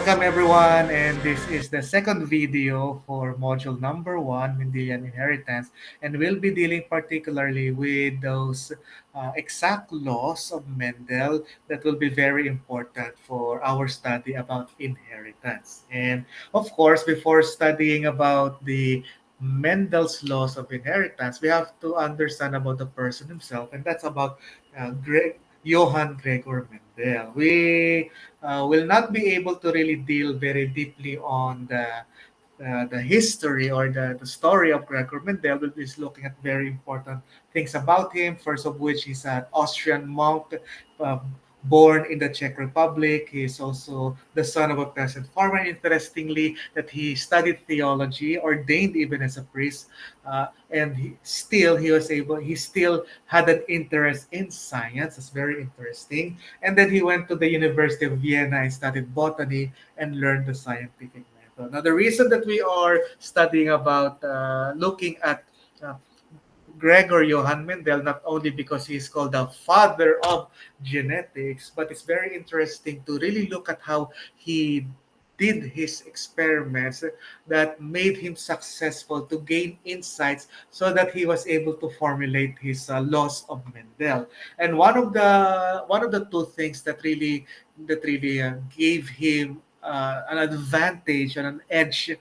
Welcome everyone, and this is the second video for module number one, Mendelian Inheritance, and we'll be dealing particularly with those exact laws of Mendel that will be very important for our study about inheritance. And of course, before studying about the Mendel's laws of inheritance, we have to understand about the person himself, and that's about Johann Gregor Mendel. We will not be able to really deal very deeply on the history or the story of Gregor Mendel. We'll be looking at very important things about him. First of which, he's an Austrian monk uh, born in the Czech Republic. He is also the son of a peasant farmer. Interestingly, that he studied theology, ordained even as a priest, and he still had an interest in science. It's very interesting. And then he went to the University of Vienna and studied botany and learned the scientific method. Now, the reason that we are studying about looking at uh, Gregor Johann Mendel, not only because he's called the father of genetics, but it's very interesting to really look at how he did his experiments that made him successful to gain insights so that he was able to formulate his laws of Mendel. And one of the two things that really gave him an advantage and an edge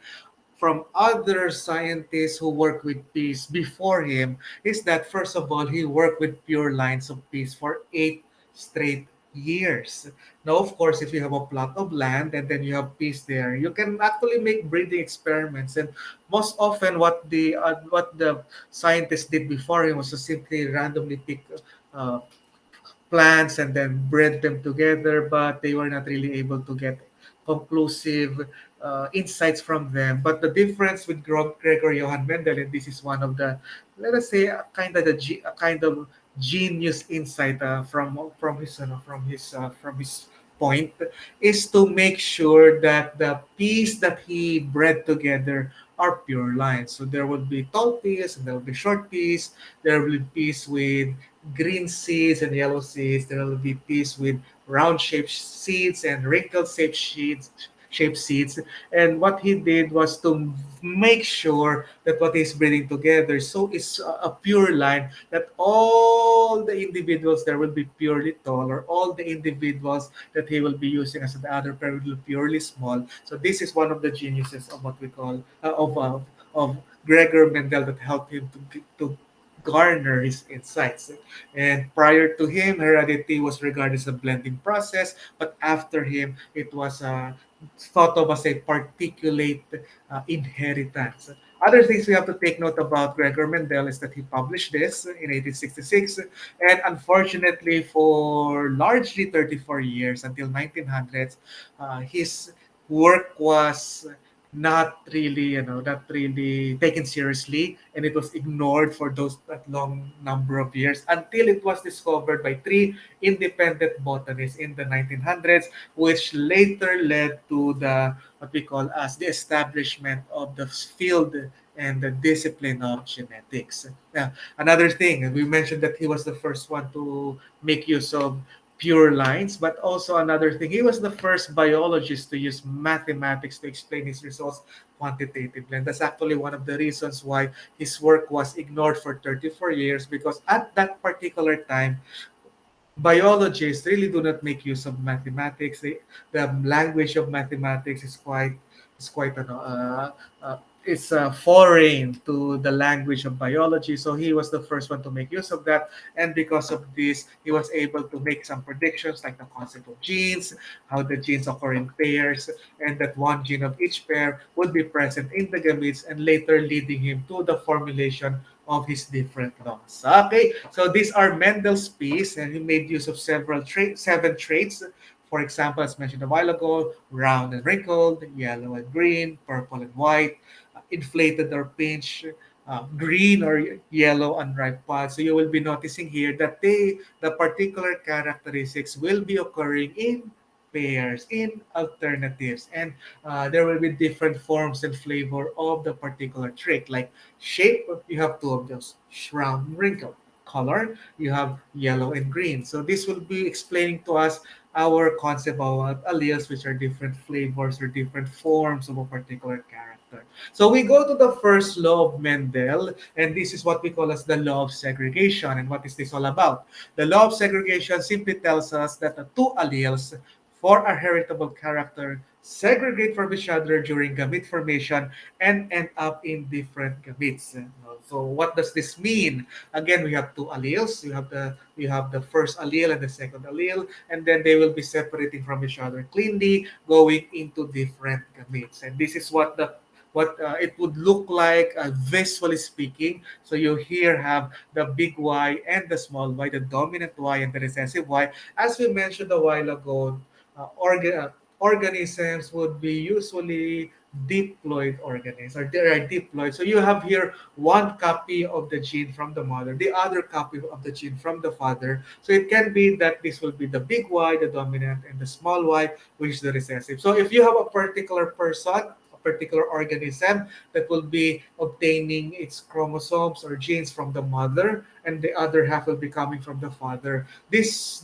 from other scientists who worked with peace before him is that, first of all, he worked with pure lines of peace for 8 straight years. Now, of course, if you have a plot of land and then you have peace there, you can actually make breeding experiments. And most often, what the scientists did before him was to simply randomly pick uh, plants and then bred them together, but they were not really able to get conclusive insights from them. But the difference with Gregor Johann Mendel, and this is one of the, let us say, a kind of genius insight from his point, is to make sure that the peas that he bred together are pure lines. So there would be tall peas and there will be short peas. There will be peas with green seeds and yellow seeds. There will be peas with round shaped seeds and wrinkled shaped seeds. And what he did was to make sure that what he's breeding together so is a pure line, that all the individuals there will be purely tall, or all the individuals that he will be using as the other pair will be purely small. So this is one of the geniuses of what we call of Gregor Mendel that helped him to garner his insights. And prior to him, heredity was regarded as a blending process, but after him, it was thought of as a particulate inheritance. Other things we have to take note about Gregor Mendel is that he published this in 1866, and unfortunately, for largely 34 years until 1900s, his work was not really taken seriously, and it was ignored for that long number of years until it was discovered by three independent botanists in the 1900s, which later led to the what we call as the establishment of the field and the discipline of genetics. Now, another thing, we mentioned that he was the first one to make use of pure lines, but also another thing, he was the first biologist to use mathematics to explain his results quantitatively. And that's actually one of the reasons why his work was ignored for 34 years, because at that particular time, biologists really do not make use of mathematics. The language of mathematics is quite it's foreign to the language of biology. So he was the first one to make use of that, and because of this, he was able to make some predictions like the concept of genes, how the genes occur in pairs, and that one gene of each pair would be present in the gametes, and later leading him to the formulation of his different laws. Okay, so these are Mendel's piece, and he made use of seven traits. For example, as mentioned a while ago, round and wrinkled, yellow and green, purple and white, inflated or pinched, green or yellow unripe pods. So you will be noticing here that the particular characteristics will be occurring in pairs, in alternatives, and there will be different forms and flavor of the particular trait. Like shape, you have two of those, round and wrinkled. Color, you have yellow and green. So this will be explaining to us our concept of alleles, which are different flavors or different forms of a particular character. So we go to the first law of Mendel, and this is what we call as the law of segregation. And what is this all about? The law of segregation simply tells us that the two alleles for a heritable character segregate from each other during gamete formation and end up in different gametes. So what does this mean? Again, we have two alleles. You have the first allele and the second allele, and then they will be separating from each other cleanly, going into different gametes. And this is what it would look like visually speaking. So you here have the big Y and the small y, the dominant Y and the recessive Y. As we mentioned a while ago, organisms would be usually diploid organisms, or they are diploid. So you have here one copy of the gene from the mother, the other copy of the gene from the father. So it can be that this will be the big Y, the dominant, and the small y, which is the recessive. So if you have a particular person, a particular organism that will be obtaining its chromosomes or genes from the mother, and the other half will be coming from the father. This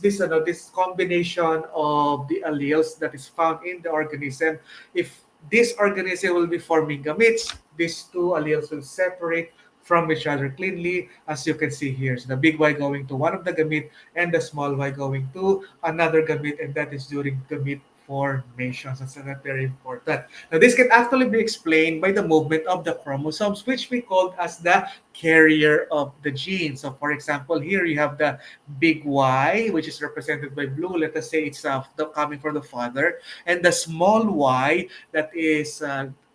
combination of the alleles that is found in the organism, if this organism will be forming gametes, these two alleles will separate from each other cleanly, as you can see here. So the big Y going to one of the gamete and the small y going to another gamete, and that is during gamete formation. So that's very important. Now, this can actually be explained by the movement of the chromosomes, which we called as the carrier of the gene. So, for example, here you have the big Y, which is represented by blue. Let us say it's coming from the father, and the small y that is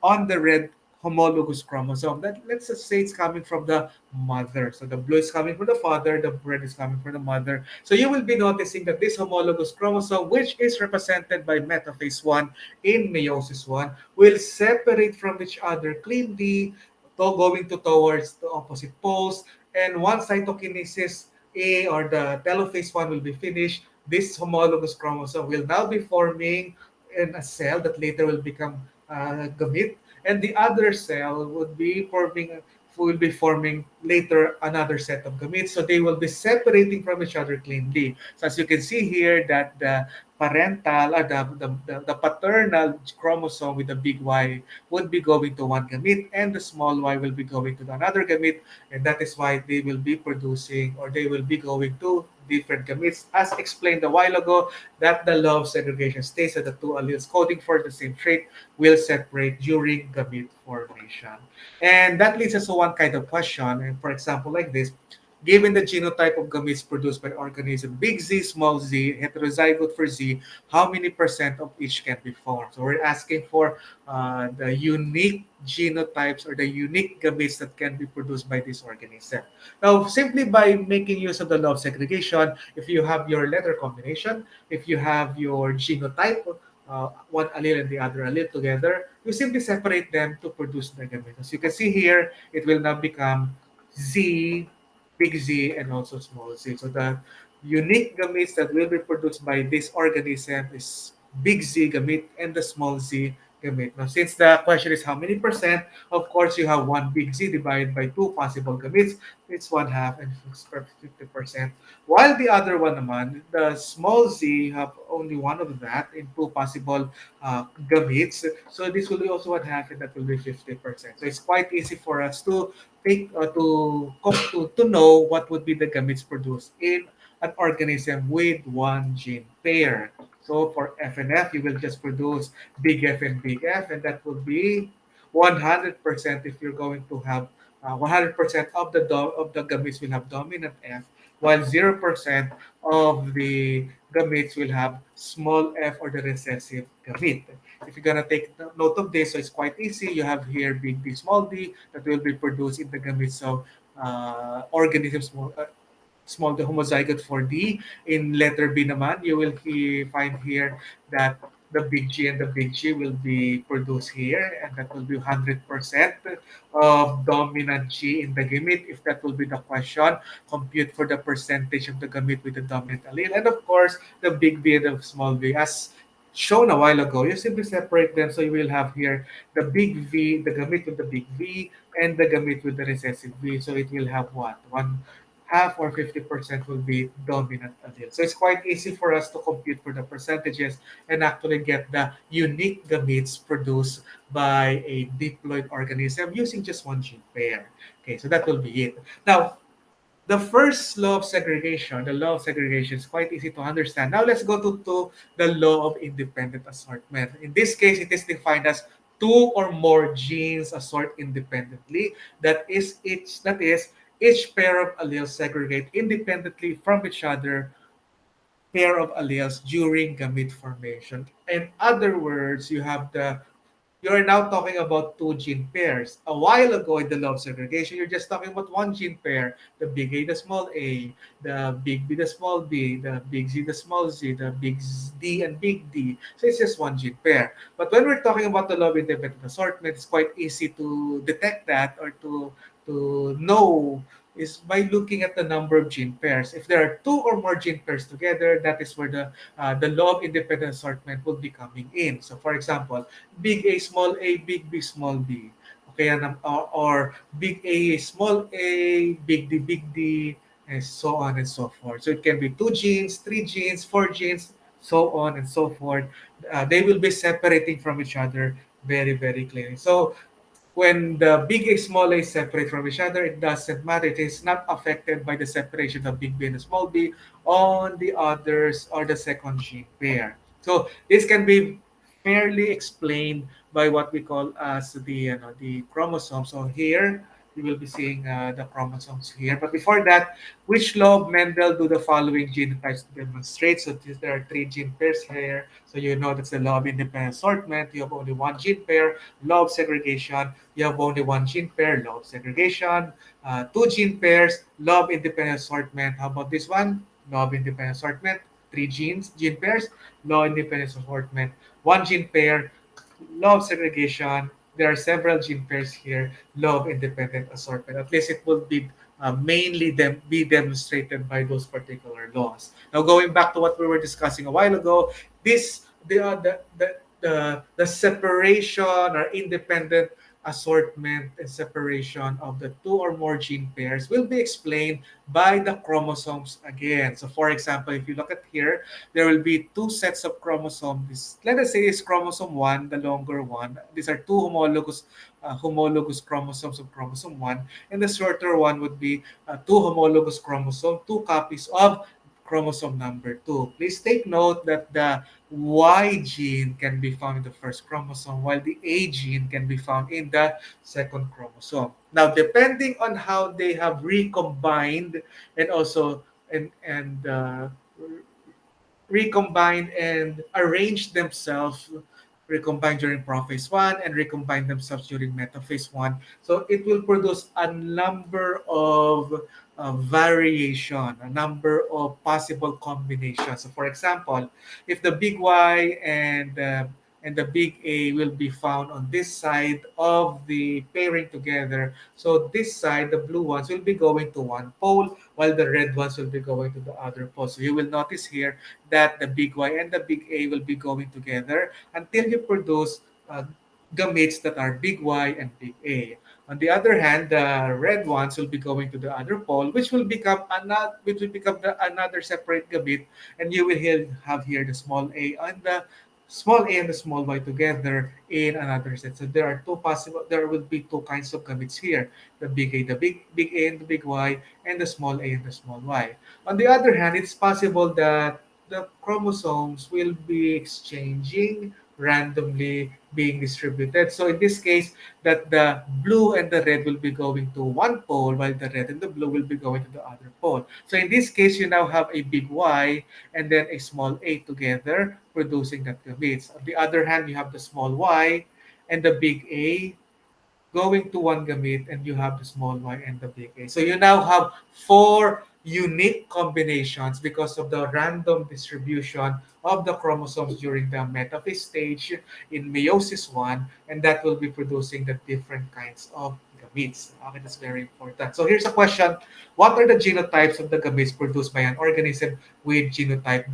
on the red homologous chromosome. That let's just say it's coming from the mother. So the blue is coming from the father, the red is coming from the mother. So you will be noticing that this homologous chromosome, which is represented by metaphase 1 in meiosis 1, will separate from each other cleanly, going towards the opposite poles. And once cytokinesis A or the telophase 1 will be finished, this homologous chromosome will now be forming in a cell that later will become gamete, and the other cell would be forming later another set of gametes. So they will be separating from each other cleanly. So as you can see here, that the parental, the paternal chromosome with the big Y would be going to one gamete, and the small y will be going to another gamete, and that is why they will be producing, or they will be going to different gametes, as explained a while ago, that the law of segregation states that the two alleles coding for the same trait will separate during gamete formation. And that leads us to one kind of question. And for example, like this, given the genotype of gametes produced by organism, big Z, small z, heterozygote for Z, how many percent of each can be formed? So we're asking for the unique genotypes or the unique gametes that can be produced by this organism. Now, simply by making use of the law of segregation, if you have your letter combination, if you have your genotype, one allele and the other allele together, you simply separate them to produce the gamete. As you can see here, it will now become Z, big Z, and also small z. So the unique gametes that will be produced by this organism is big Z gamete and the small z gamete. Now, since the question is how many percent, of course, you have one big Z divided by two possible gametes. It's one half and 50%. While the other one naman, the small z, you have only one of that in two possible gametes. So this will be also one half, and that will be 50%. So it's quite easy for us to take to know what would be the gametes produced in an organism with one gene pair. So for F and F, you will just produce big F and big F, and that will be 100% if you're going to have 100% of the gametes will have dominant F, while 0% of the gametes will have small f or the recessive gamete. If you're gonna take note of this, so it's quite easy. You have here big D, small d that will be produced in the gametes of organisms, small the homozygote for D. In letter B naman, you will find here that the big G and the big G will be produced here, and that will be 100% of dominant G in the gamete. If that will be the question, compute for the percentage of the gamete with the dominant allele. And of course, the big V and the small v. As shown a while ago, you simply separate them. So you will have here the big V, the gamete with the big V, and the gamete with the recessive V. So it will have what? half or 50% will be dominant allele. So it's quite easy for us to compute for the percentages and actually get the unique gametes produced by a diploid organism using just one gene pair. Okay, so that will be it. Now, the first law of segregation, the law of segregation is quite easy to understand. Now let's go to the law of independent assortment. In this case, it is defined as two or more genes assort independently. Each pair of alleles segregate independently from each other pair of alleles during gamete formation. In other words, you're now talking about two gene pairs. A while ago in the law of segregation, you're just talking about one gene pair, the big A, the small a, the big B, the small b, the big Z, the small z, the D, and big D. So it's just one gene pair. But when we're talking about the law of independent assortment, it's quite easy to detect that or to know is by looking at the number of gene pairs. If there are two or more gene pairs together, that is where the law of independent assortment will be coming in. So, for example, big A, big B, small b. Okay, or big A, small a, big D, and so on and so forth. So it can be two genes, three genes, four genes, so on and so forth. They will be separating from each other very, very clearly. So when the big A, small a separate from each other, it doesn't matter. It is not affected by the separation of big B and small b on the others or the second gene pair. So this can be fairly explained by what we call as the chromosome. So here you will be seeing the chromosomes here. But before that, which law of Mendel do the following genotypes demonstrate? So there are three gene pairs here. So you know that's the law of independent assortment. You have only one gene pair. Law of segregation, you have only one gene pair. Law of segregation, two gene pairs. Law of independent assortment. How about this one? Law of independent assortment, three gene pairs. Law of independent assortment, one gene pair. Law of segregation, there are several gene pairs here. Law of independent assortment. At least it will be mainly be demonstrated by those particular laws. Now, going back to what we were discussing a while ago, this the separation or independent assortment and separation of the two or more gene pairs will be explained by the chromosomes again. So, for example, if you look at here, there will be two sets of chromosomes. Let us say it's chromosome 1, the longer one. These are two homologous chromosomes of chromosome 1, and the shorter one would be two homologous chromosomes, two copies of chromosome number 2. Please take note that the Y gene can be found in the first chromosome, while the A gene can be found in the second chromosome. Now, depending on how they have recombined and also and recombine and arrange themselves, recombine during prophase 1 and recombine themselves during metaphase 1. So it will produce a number of variation, a number of possible combinations. So for example, if the big Y and the big A will be found on this side of the pairing together. So this side, the blue ones will be going to one pole, while the red ones will be going to the other pole. So you will notice here that the big Y and the big A will be going together until you produce gametes that are big Y and big A. On the other hand, the red ones will be going to the other pole, which will become another separate gamete, and you will have here the small a and the small y together in another set. So there are two possible. There will be two kinds of gametes here: the big A, the big A and the big Y, and the small a and the small y. On the other hand, it's possible that the chromosomes will be exchanging randomly being distributed. So in this case, that the blue and the red will be going to one pole while the red and the blue will be going to the other pole. So in this case, you now have a big Y and then a small a together producing that gametes. On the other hand, you have the small y and the big A going to one gamete and you have the small y and the big A. So you now have four unique combinations because of the random distribution of the chromosomes during the metaphase stage in meiosis 1, and that will be producing the different kinds of gametes. Okay, that's very important. So here's a question. What are the genotypes of the gametes produced by an organism with genotype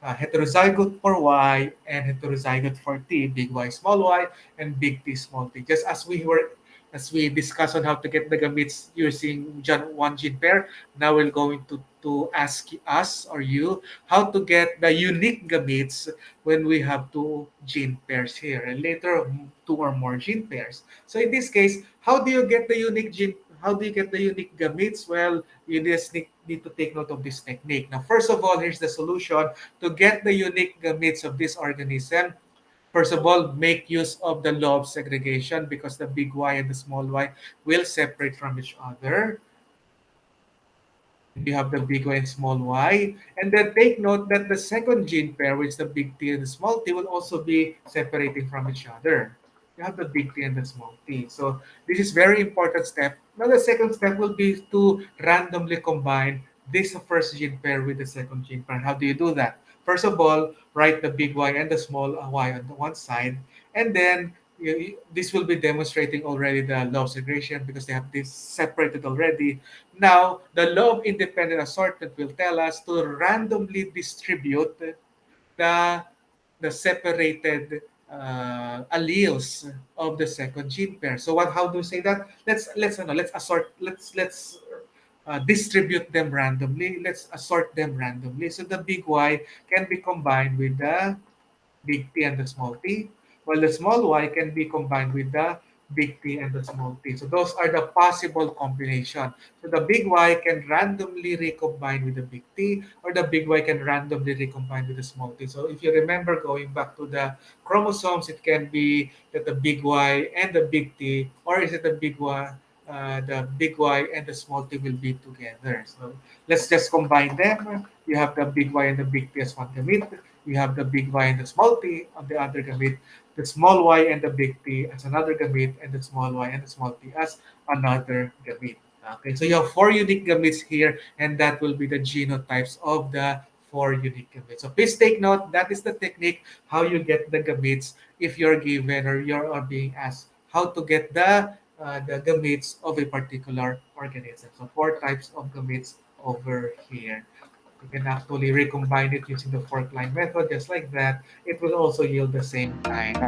heterozygote for Y and heterozygote for T, big Y, small y, and big T, small t. Just as we were as we discuss on how to get the gametes using one gene pair, now we're going to ask us or you how to get the unique gametes when we have two gene pairs here, and later two or more gene pairs. So in this case, how do you get the unique gene? How do you get the unique gametes? Well, you just need to take note of this technique. Now, first of all, here's the solution to get the unique gametes of this organism. First of all, make use of the law of segregation because the big Y and the small y will separate from each other. And you have the big Y and small y. And then take note that the second gene pair, which is the big T and the small t, will also be separating from each other. You have the big T and the small t. So this is very important step. Now the second step will be to randomly combine this first gene pair with the second gene pair. How do you do that? First of all, write the big Y and the small y on the one side, and then this will be demonstrating already the law of segregation because they have this separated already. Now, the law of independent assortment will tell us to randomly distribute the the separated alleles of the second gene pair. So what? How do we say that? Let's assort. Let's distribute them randomly. Let's assort them randomly. So the big Y can be combined with the big T and the small t, while the small y can be combined with the big T and the small t. So those are the possible combination. So the big Y can randomly recombine with the big T, or the big Y can randomly recombine with the small t. So if you remember going back to the chromosomes, it can be that the big Y and the big T, or is it the big Y and the small t will be together. So let's just combine them. You have the big Y and the big T as one gamete. You have the big Y and the small t on the other gamete, the small y and the big T as another gamete, and the small y and the small t as another gamete. Okay, so you have four unique gametes here, and that will be the genotypes of the four unique gametes. So please take note, that is the technique how you get the gametes if you're given or you're being asked how to get the gametes of a particular organism. So four types of gametes over here. You can actually recombine it using the fork line method, just like that. It will also yield the same kind.